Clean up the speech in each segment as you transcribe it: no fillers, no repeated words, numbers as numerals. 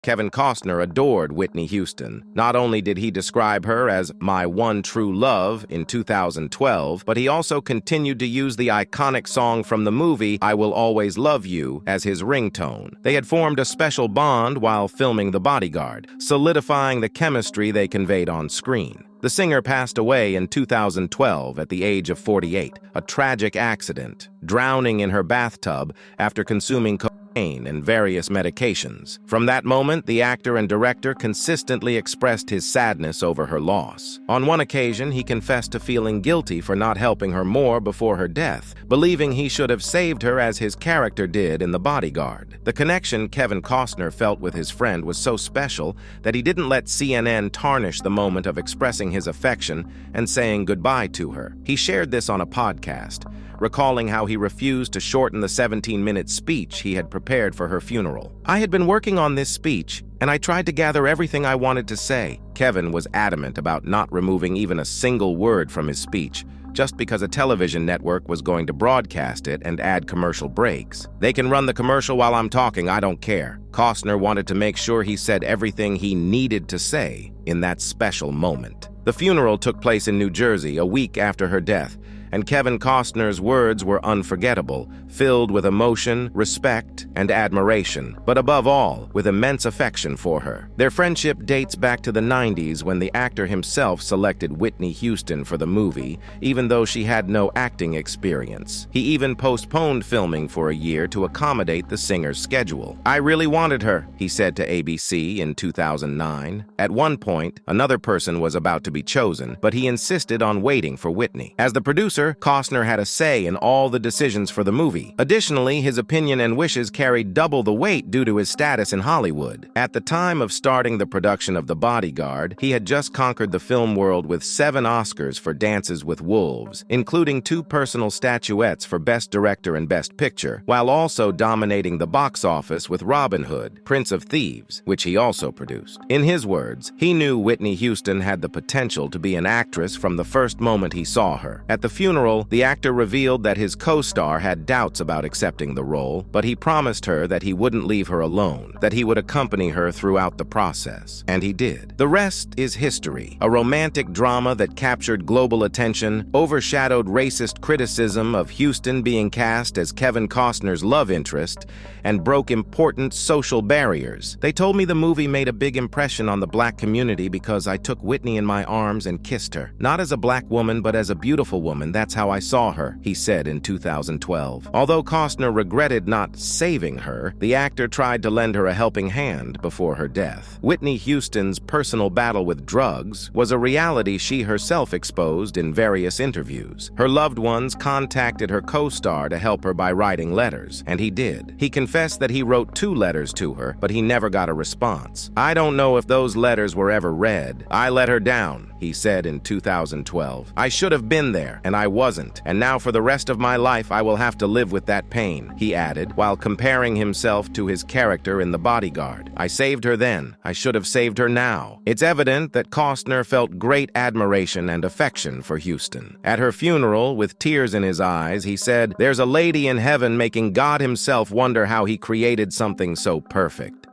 Kevin Costner adored Whitney Houston. Not only did he describe her as "my one true love" in 2012, but he also continued to use the iconic song from the movie "I Will Always Love You" as his ringtone. They had formed a special bond while filming The Bodyguard, solidifying the chemistry they conveyed on screen. The singer passed away in 2012 at the age of 48, a tragic accident, drowning in her bathtub after consuming cocaine and various medications. From that moment, the actor and director consistently expressed his sadness over her loss. On one occasion, he confessed to feeling guilty for not helping her more before her death, believing he should have saved her as his character did in The Bodyguard. The connection Kevin Costner felt with his friend was so special that he didn't let CNN tarnish the moment of expressing his affection and saying goodbye to her. He shared this on a podcast, recalling how he refused to shorten the 17-minute speech he had prepared for her funeral. "I had been working on this speech, and I tried to gather everything I wanted to say." Kevin was adamant about not removing even a single word from his speech, just because a television network was going to broadcast it and add commercial breaks. "They can run the commercial while I'm talking, I don't care." Costner wanted to make sure he said everything he needed to say in that special moment. The funeral took place in New Jersey a week after her death, and Kevin Costner's words were unforgettable, filled with emotion, respect, and admiration, but above all, with immense affection for her. Their friendship dates back to the 90s when the actor himself selected Whitney Houston for the movie, even though she had no acting experience. He even postponed filming for a year to accommodate the singer's schedule. "I really wanted her," he said to ABC in 2009. At one point, another person was about to be chosen, but he insisted on waiting for Whitney. As the producer, Costner had a say in all the decisions for the movie. Additionally, his opinion and wishes carried double the weight due to his status in Hollywood. At the time of starting the production of The Bodyguard, he had just conquered the film world with 7 Oscars for Dances with Wolves, including 2 personal statuettes for Best Director and Best Picture, while also dominating the box office with Robin Hood, Prince of Thieves, which he also produced. In his words, he knew Whitney Houston had the potential to be an actress from the first moment he saw her. At the funeral, the actor revealed that his co-star had doubts about accepting the role, but he promised her that he wouldn't leave her alone, that he would accompany her throughout the process. And he did. The rest is history. A romantic drama that captured global attention, overshadowed racist criticism of Houston being cast as Kevin Costner's love interest, and broke important social barriers. "They told me the movie made a big impression on the Black community because I took Whitney in my arms and kissed her. Not as a Black woman, but as a beautiful woman. That's how I saw her," he said in 2012. Although Costner regretted not saving her, the actor tried to lend her a helping hand before her death. Whitney Houston's personal battle with drugs was a reality she herself exposed in various interviews. Her loved ones contacted her co-star to help her by writing letters, and he did. He confessed that he wrote 2 letters to her, but he never got a response. "I don't know if those letters were ever read. I let her down," he said in 2012. "I should have been there, and I wasn't, and now for the rest of my life I will have to live with that pain," he added, while comparing himself to his character in The Bodyguard. "I saved her then. I should have saved her now." It's evident that Costner felt great admiration and affection for Houston. At her funeral, with tears in his eyes, he said, "There's a lady in heaven making God himself wonder how he created something so perfect."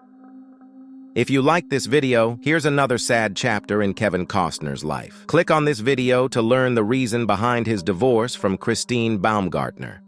If you like this video, here's another sad chapter in Kevin Costner's life. Click on this video to learn the reason behind his divorce from Christine Baumgartner.